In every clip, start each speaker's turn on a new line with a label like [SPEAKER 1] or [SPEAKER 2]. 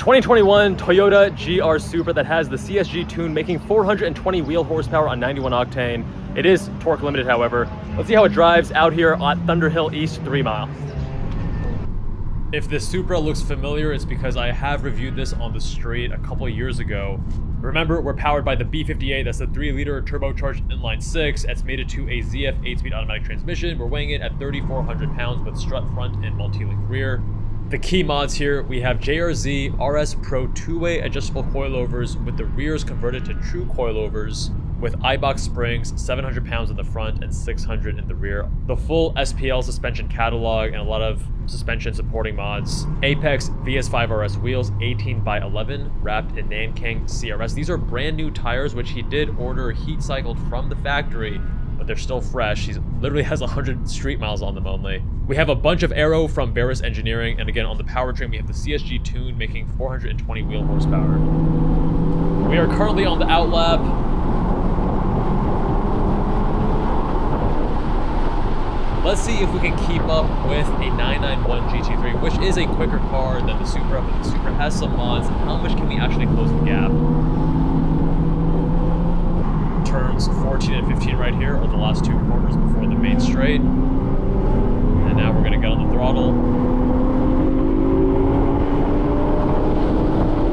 [SPEAKER 1] 2021 Toyota GR Supra that has the CSG tune, making 420 wheel horsepower on 91 octane. It is torque limited, however. Let's see how it drives out here at Thunderhill East 3 Mile. If this Supra looks familiar, it's because I have reviewed this on the street a couple of years ago. Remember, we're powered by the B58, that's the 3-liter turbocharged inline 6. It's mated to a ZF 8-speed automatic transmission. We're weighing it at 3,400 pounds with strut front and multi-link rear. The key mods here, we have JRZ RS Pro 2-way adjustable coilovers with the rears converted to true coilovers, with Eibach springs, 700 pounds in the front and 600 in the rear. The full SPL suspension catalog and a lot of suspension supporting mods. Apex VS5 RS wheels, 18x11, wrapped in Nankang CR-S. These are brand new tires, which he did order heat cycled from the factory, but they're still fresh. He literally has 100 street miles on them only. We have a bunch of aero from Barris Engineering, and again on the powertrain we have the CSG tune making 420 wheel horsepower. We are currently on the outlap. Let's see if we can keep up with a 991 GT3, which is a quicker car than the Supra, but the Supra has some mods. How much can we actually close the gap? Turns 14 and 15 right here are the last two corners before the main straight. And now we're going to get on the throttle.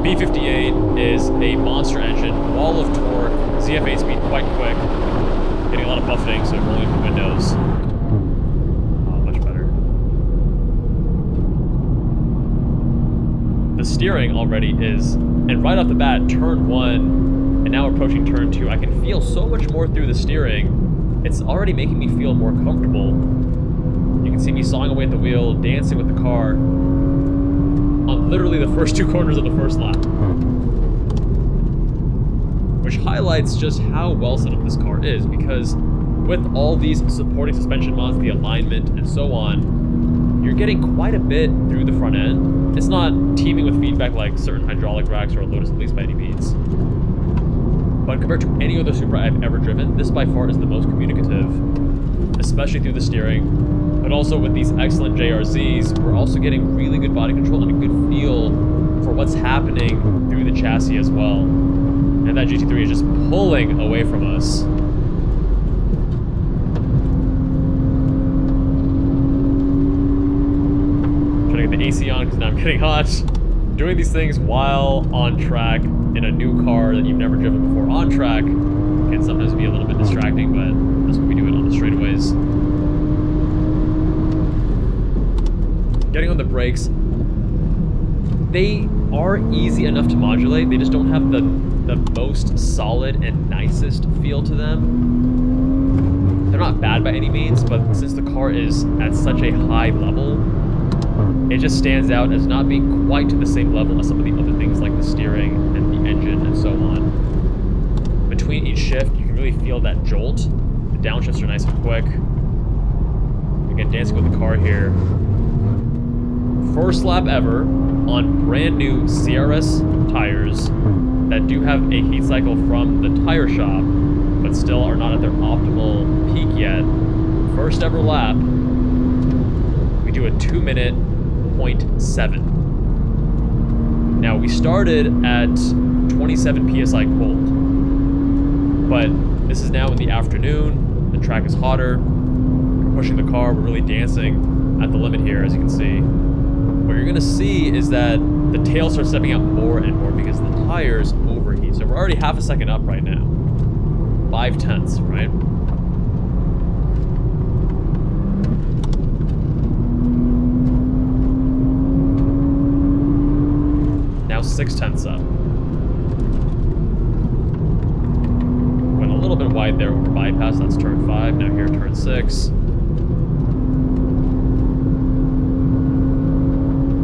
[SPEAKER 1] B58 is a monster engine, wall of torque, ZF 8-speed quite quick, getting a lot of buffeting, so rolling the windows. Much better. The steering already is, and right off the bat, turn 1, and now approaching turn 2, I can feel so much more through the steering. It's already making me feel more comfortable. You can see me sawing away at the wheel, dancing with the car on literally the first two corners of the first lap. Which highlights just how well set up this car is, because with all these supporting suspension mods, the alignment, and so on, you're getting quite a bit through the front end. It's not teeming with feedback like certain hydraulic racks or a Lotus Elise by any means. But compared to any other Supra I've ever driven, this by far is the most communicative, especially through the steering. But also with these excellent JRZs, we're also getting really good body control and a good feel for what's happening through the chassis as well. And that GT3 is just pulling away from us. Trying to get the AC on because now I'm getting hot. Doing these things while on track in a new car that you've never driven before on track can sometimes be a little bit distracting, but that's what we do it on the straightaways. Getting on the brakes, they are easy enough to modulate. They just don't have the most solid and nicest feel to them. They're not bad by any means, but since the car is at such a high level, it just stands out as not being quite to the same level as some of the other things like the steering and the engine and so on. Between each shift, you can really feel that jolt. The downshifts are nice and quick. Again, dancing with the car here. First lap ever on brand new CRS tires that do have a heat cycle from the tire shop, but still are not at their optimal peak yet. First ever lap, we do a 2-minute 0.7. Now we started at 27 psi cold, but this is now in the afternoon. The track is hotter. We're pushing the car. We're really dancing at the limit here, as you can see. What you're going to see is that the tail starts stepping out more and more because the tires overheat. So we're already half a second up right now. 5/10, right? Now 6/10 up. Went a little bit wide there over bypass. That's turn 5. Now here, turn 6.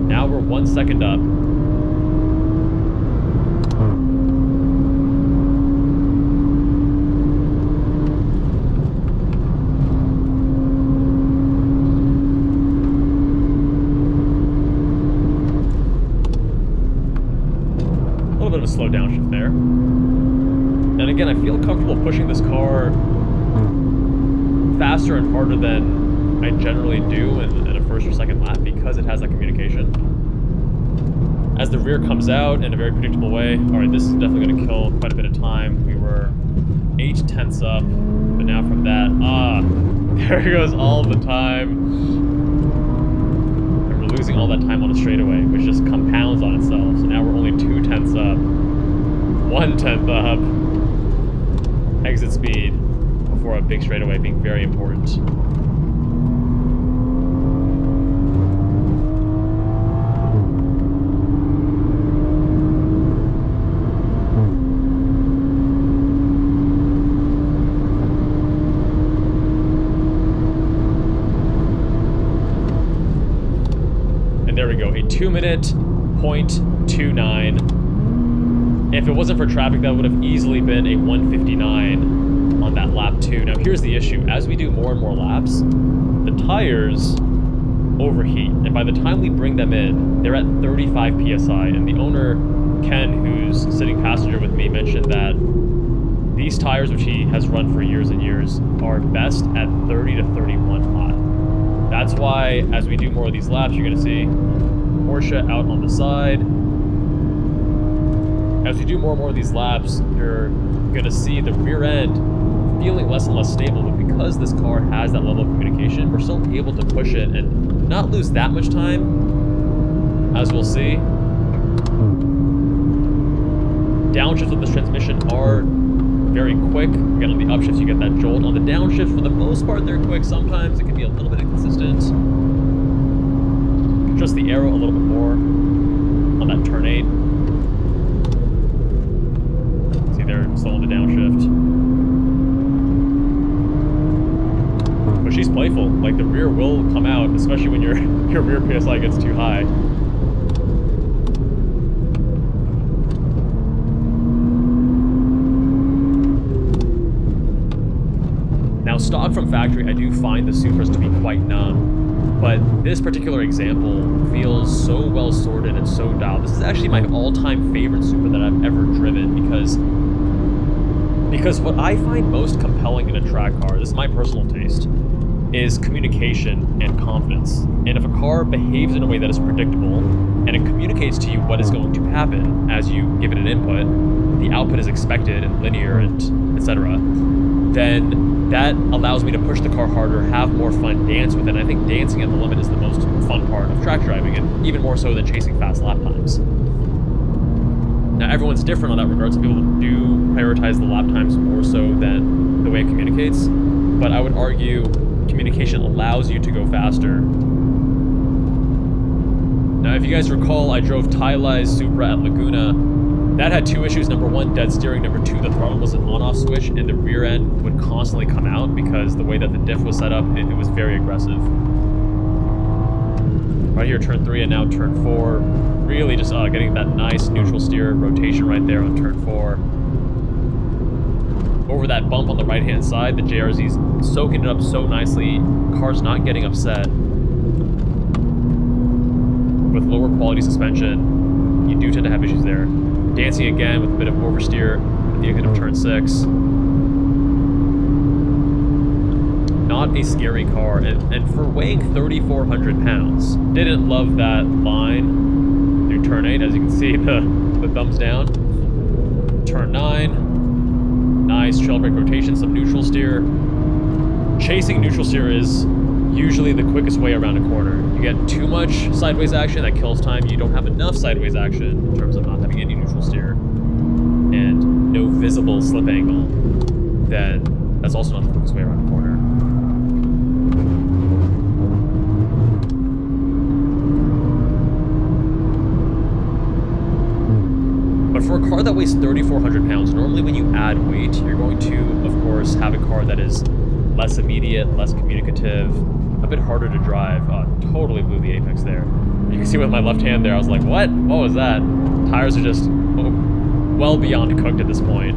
[SPEAKER 1] Now we're 1 second up. A little bit of a slow downshift there. And again, I feel comfortable pushing this car faster and harder than I generally do in a first or second lap because it has that communication. as the rear comes out in a very predictable way. All right, this is definitely going to kill quite a bit of time. We were 8/10 up, but now from that, there goes all the time. And we're losing all that time on the straightaway, which just compounds on itself. So now we're only 2/10 up, 1/10 up, exit speed before a big straightaway being very important. There we go, a 2-minute 0.29. If it wasn't for traffic, that would have easily been a 1:59 on that lap 2. Now here's the issue, as we do more and more laps, the tires overheat, and by the time we bring them in, they're at 35 PSI, and the owner, Ken, who's sitting passenger with me, mentioned that these tires, which he has run for years and years, are best at 30 to 31 hot. That's why, as we do more of these laps, you're going to see Porsche out on the side. As we do more and more of these laps, you're going to see the rear end feeling less and less stable, but because this car has that level of communication, we're still able to push it and not lose that much time, as we'll see. Downshifts with this transmission are very quick. Again, on the upshifts, you get that jolt. On the downshifts, for the most part, they're quick. Sometimes it can be a little bit inconsistent. Adjust the arrow a little bit more on that turn 8. See, they're still on the downshift. But she's playful. Like, the rear will come out, especially when your rear PSI gets too high. Now, stock from factory, I do find the Supras to be quite numb, but this particular example feels so well sorted and so dialed. This is actually my all-time favorite Supra that I've ever driven, because what I find most compelling in a track car, this is my personal taste, is communication and confidence. And if a car behaves in a way that is predictable, and it communicates to you what is going to happen as you give it an input, the output is expected and linear and etc., then that allows me to push the car harder, have more fun, dance with it. And I think dancing at the limit is the most fun part of track driving, and even more so than chasing fast lap times. Now, everyone's different on that regard. Some people do prioritize the lap times more so than the way it communicates, but I would argue communication allows you to go faster. Now, if you guys recall, I drove Ty Lai's Supra at Laguna. That had two issues. Number one, dead steering. Number two, the throttle was an on-off switch, and the rear end would constantly come out because the way that the diff was set up, it was very aggressive. Right here, turn 3, and now turn 4. Really just getting that nice neutral steer rotation right there on turn 4. Over that bump on the right-hand side, the JRZ's soaking it up so nicely. Car's not getting upset. With lower quality suspension, you do tend to have issues there. Dancing again with a bit of oversteer at the exit of turn 6. Not a scary car, and for weighing 3,400 pounds, didn't love that line through turn 8. As you can see, the thumbs down. Turn 9. Nice trail brake rotation, some neutral steer. Chasing neutral steer is usually the quickest way around a corner. You get too much sideways action, that kills time. You don't have enough sideways action in terms of not having any neutral steer and no visible slip angle, then that's also not the quickest way around a corner. But for a car that weighs 3,400 pounds, normally when you add weight, you're going to, of course, have a car that is less immediate, less communicative, a bit harder to drive. Totally blew the apex there. You can see with my left hand there, I was like, what? What was that? Tires are just well beyond cooked at this point.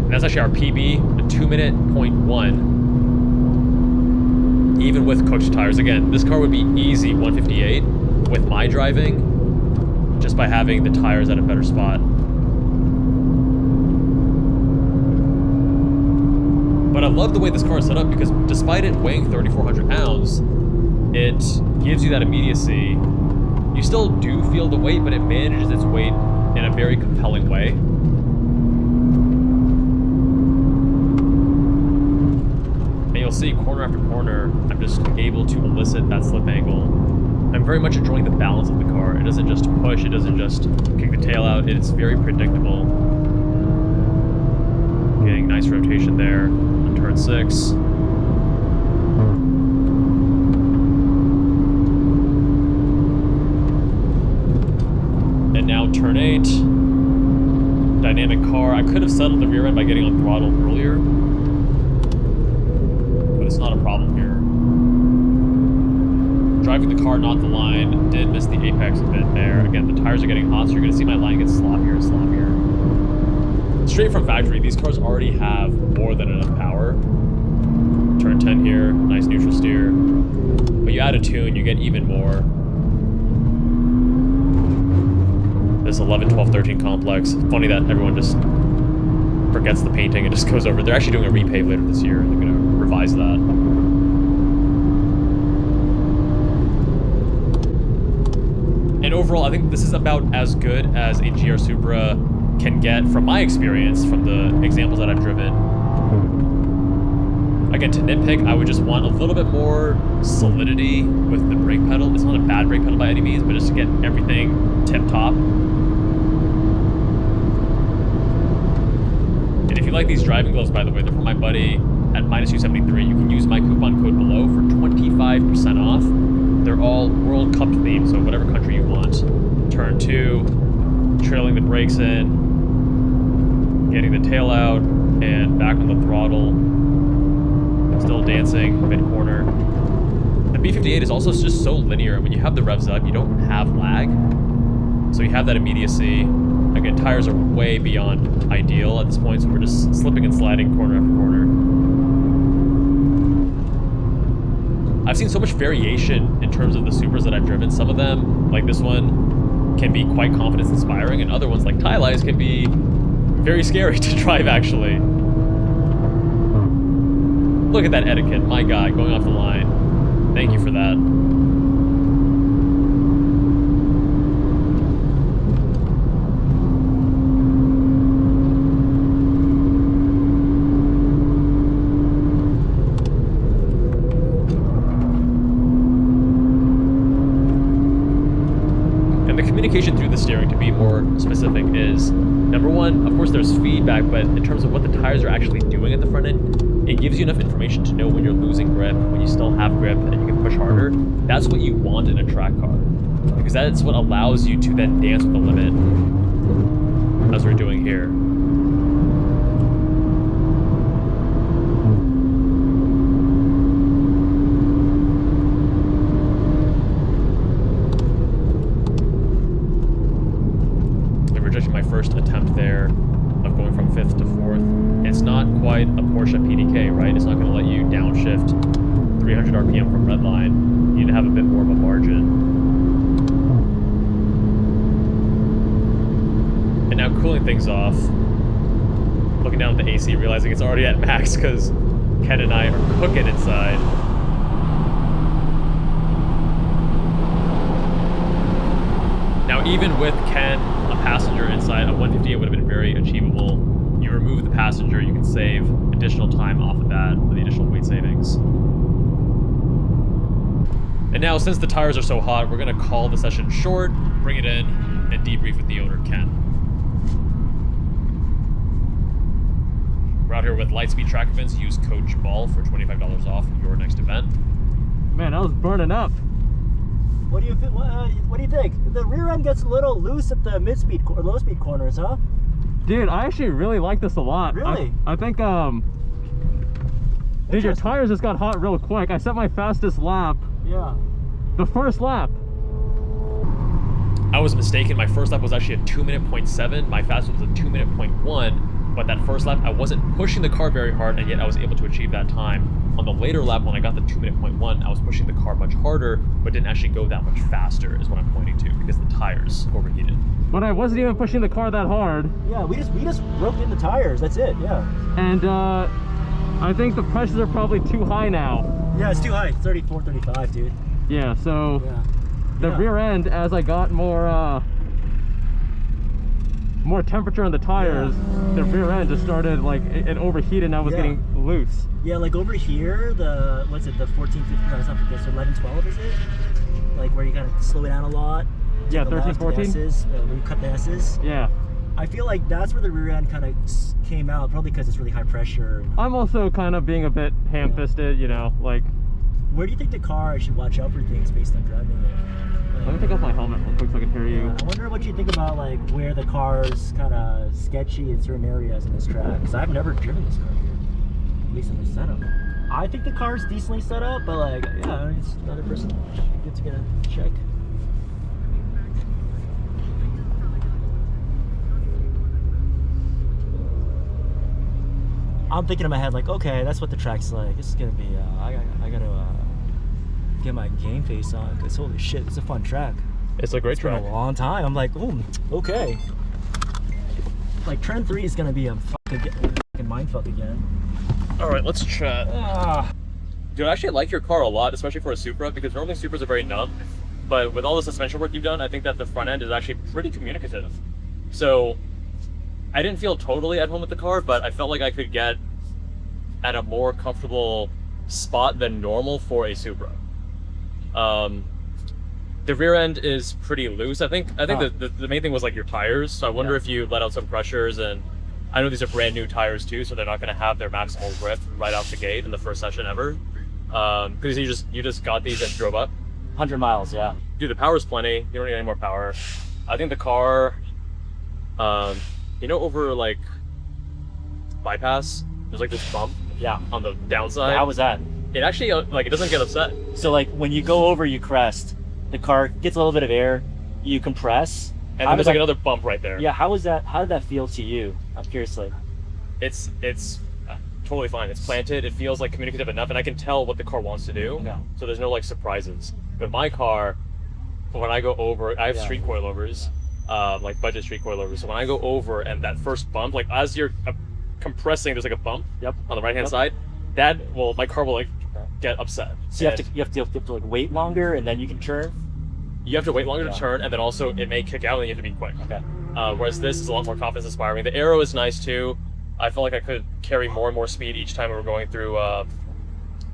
[SPEAKER 1] And that's actually our PB, a 2-minute 0.1. Even with cooked tires. Again, this car would be easy 158 with my driving, just by having the tires at a better spot. But I love the way this car is set up because despite it weighing 3,400 pounds, it gives you that immediacy. You still do feel the weight, but it manages its weight in a very compelling way. And you'll see corner after corner, I'm just able to elicit that slip angle. I'm very much enjoying the balance of the car. It doesn't just push, it doesn't just kick the tail out, it's very predictable. Getting nice rotation there on turn 6. And now turn 8. Dynamic car. I could have settled the rear end by getting on throttle earlier, but it's not a problem here. Driving the car, not the line, did miss the apex a bit there. Again, the tires are getting hot, so you're going to see my line get sloppier and sloppier. Straight from factory, these cars already have more than enough power. Turn 10 here, nice neutral steer. But you add a tune, you get even more. This 11, 12, 13 complex. Funny that everyone just forgets the painting and just goes over. They're actually doing a repave later this year. They're going to revise that. And overall, I think this is about as good as a GR Supra can get from my experience, from the examples that I've driven. Again, to nitpick, I would just want a little bit more solidity with the brake pedal. It's not a bad brake pedal by any means, but just to get everything tip-top. And if you like these driving gloves, by the way, they're from my buddy at -273. You can use my coupon code below for 25% off. They're all World Cup themed, so whatever country you want. Turn 2, trailing the brakes in, getting the tail out, and back on the throttle. Still dancing mid-corner. The B58 is also just so linear. When you have the revs up, you don't have lag. So you have that immediacy. Again, tires are way beyond ideal at this point, so we're just slipping and sliding corner after corner. I've seen so much variation in terms of the Supras that I've driven. Some of them, like this one, can be quite confidence-inspiring, and other ones, like Tylai's, can be very scary to drive, actually. Look at that etiquette, my God, going off the line. Thank you for that. And the communication through the steering, to be more specific, is number one, of course there's feedback, but in terms of what the tires are actually doing at the front end, it gives you enough information to know when you're losing grip, when you still have grip, and you can push harder. That's what you want in a track car, because that's what allows you to then dance with the limit, as we're doing here. I'm rejecting my first attempt there of going from 5th to 4th. It's not quite a Porsche PDK, right? It's not going to let you downshift 300 RPM from redline. You need to have a bit more of a margin. And now cooling things off, looking down at the AC, realizing it's already at max because Ken and I are cooking inside. Now, even with Ken, a passenger inside, a 158 would have been very achievable. You remove the passenger, you can save additional time off of that with the additional weight savings. And now, since the tires are so hot, we're going to call the session short, bring it in, and debrief with the owner, Ken. We're out here with Lightspeed track events. Use code JABAL for $25 off your next event.
[SPEAKER 2] Man, I was burning up.
[SPEAKER 3] What do you think? The rear end gets a little loose at the mid-speed or low-speed corners, huh?
[SPEAKER 2] Dude, I actually really like this a lot.
[SPEAKER 3] Really?
[SPEAKER 2] I think, dude, your tires just got hot real quick. I set my fastest lap.
[SPEAKER 3] Yeah.
[SPEAKER 2] The first lap.
[SPEAKER 1] I was mistaken. My first lap was actually a 2:07. My fastest was a 2:01. But that first lap, I wasn't pushing the car very hard, and yet I was able to achieve that time. On the later lap, when I got the 2:01, I was pushing the car much harder, but didn't actually go that much faster, is what I'm pointing to, because the tires overheated.
[SPEAKER 2] But I wasn't even pushing the car that hard.
[SPEAKER 3] Yeah, we just roped in the tires. That's it. Yeah.
[SPEAKER 2] And I think the pressures are probably too high now.
[SPEAKER 3] Yeah, it's too high. 34, 35, dude.
[SPEAKER 2] Yeah, so
[SPEAKER 3] Yeah.
[SPEAKER 2] the
[SPEAKER 3] Yeah.
[SPEAKER 2] rear end, as I got more temperature on the tires, the rear end just started like it overheated and I was getting loose.
[SPEAKER 3] Yeah, like over here, the what's it, the 14, 15, no, it's not 15, so 11, 12 is it? Like where you kind of slow it down a lot.
[SPEAKER 2] Yeah,
[SPEAKER 3] the
[SPEAKER 2] 13,
[SPEAKER 3] left,
[SPEAKER 2] 14.
[SPEAKER 3] the S's, where you cut the S's.
[SPEAKER 2] Yeah.
[SPEAKER 3] I feel like that's where the rear end kind of came out, probably because it's really high pressure.
[SPEAKER 2] I'm also kind of being a bit ham-fisted, you know, like.
[SPEAKER 3] Where do you think the car should watch out for things based on driving it?
[SPEAKER 2] Let me take off my helmet real quick so I can hear you.
[SPEAKER 3] I wonder what you think about like where the car's kind of sketchy in certain areas in this track. Because I've never driven this car here, at least in the setup. I think the car's decently set up, but like, yeah, I mean, it's another person gets to get a check. I'm thinking in my head like, okay, that's what the track's like. This is gonna be. I gotta get my game face on because holy shit, it's a fun track.
[SPEAKER 1] It's a great track.
[SPEAKER 3] Been a long time. I'm like, oh, okay. Like Trend 3 is gonna be a fucking mindfuck again.
[SPEAKER 1] All right, let's chat.
[SPEAKER 3] Ah.
[SPEAKER 1] Dude, I actually like your car a lot, especially for a Supra, because normally Supras are very numb. But with all the suspension work you've done, I think that the front end is actually pretty communicative. So I didn't feel totally at home with the car, but I felt like I could get at a more comfortable spot than normal for a Supra. The rear end is pretty loose. I think the main thing was like your tires. So I wonder if you let out some pressures, and I know these are brand new tires too, so they're not going to have their maximal grip right out the gate in the first session ever. Because you just got these and drove up.
[SPEAKER 3] 100 miles, yeah.
[SPEAKER 1] Dude, the power's plenty. You don't need any more power. I think the car, you know, over like bypass, there's like this bump.
[SPEAKER 3] Yeah.
[SPEAKER 1] On the downside.
[SPEAKER 3] How was that?
[SPEAKER 1] It actually like it doesn't get upset.
[SPEAKER 3] So like when you go over, you crest. The car gets a little bit of air. You compress.
[SPEAKER 1] And then there's like another bump right there.
[SPEAKER 3] Yeah. How was that? How did that feel to you? I'm curious. Like,
[SPEAKER 1] it's totally fine. It's planted. It feels like communicative enough, and I can tell what the car wants to do.
[SPEAKER 3] Yeah.
[SPEAKER 1] So there's no like surprises. But my car, when I go over, I have street coilovers, like budget street coilovers. So when I go over and that first bump, like as you're compressing, there's like a bump.
[SPEAKER 3] Yep.
[SPEAKER 1] On the right hand side. My car will like get upset.
[SPEAKER 3] So you have to like wait longer and then you can turn.
[SPEAKER 1] You have to wait longer to turn, and then also it may kick out and you have to be quick.
[SPEAKER 3] Okay.
[SPEAKER 1] Whereas this is a lot more confidence inspiring. The aero is nice too. I felt like I could carry more and more speed each time we were going through.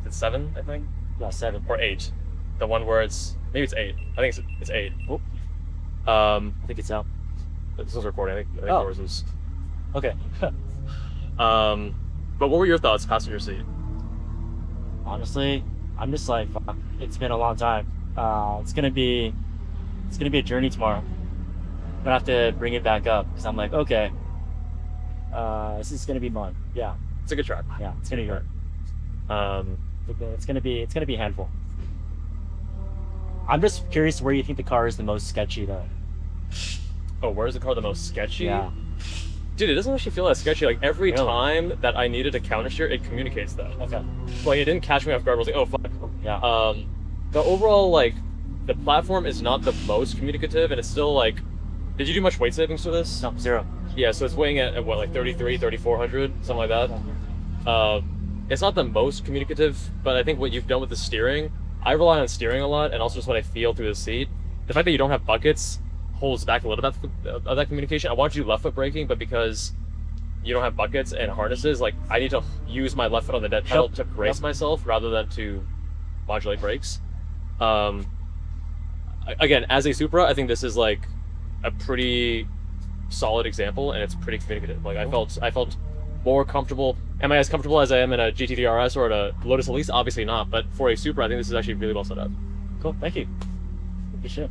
[SPEAKER 1] It's 7, I think.
[SPEAKER 3] Yeah, 7
[SPEAKER 1] or 8. The one where maybe it's 8. I think it's 8.
[SPEAKER 3] Oh. I think it's out.
[SPEAKER 1] This was recording. I think yours is.
[SPEAKER 3] Okay.
[SPEAKER 1] But what were your thoughts, passenger seat?
[SPEAKER 3] Honestly, I'm just like, fuck, it's been a long time. It's gonna be a journey tomorrow. I'm gonna have to bring it back up because I'm like, okay, this is gonna be fun. Yeah,
[SPEAKER 1] it's a good track.
[SPEAKER 3] Yeah, it's gonna be good. It's gonna be a handful. I'm just curious where you think the car is the most sketchy though.
[SPEAKER 1] Oh, where is the car the most sketchy?
[SPEAKER 3] Yeah.
[SPEAKER 1] Dude, it doesn't actually feel that sketchy. Like every time that I needed a counter steer, it communicates that.
[SPEAKER 3] Okay.
[SPEAKER 1] Like it didn't catch me off guard. I was like, oh fuck.
[SPEAKER 3] Yeah.
[SPEAKER 1] The overall the platform is not the most communicative, and it's still like. Did you do much weight savings for this?
[SPEAKER 3] No, 0.
[SPEAKER 1] Yeah, so it's weighing at what, like 3,400, something like that. It's not the most communicative, but I think what you've done with the steering, I rely on steering a lot, and also just what I feel through the seat. The fact that you don't have buckets holds back a little bit of that communication. I want you left foot braking, but because you don't have buckets and harnesses, like I need to use my left foot on the dead pedal to brace myself rather than to modulate brakes. Again, as a Supra, I think this is like a pretty solid example, and it's pretty communicative. Like I felt more comfortable. Am I as comfortable as I am in a GT3 RS or at a Lotus Elise? Obviously not, but for a Supra, I think this is actually really well set up.
[SPEAKER 3] Cool, thank you. Good shit.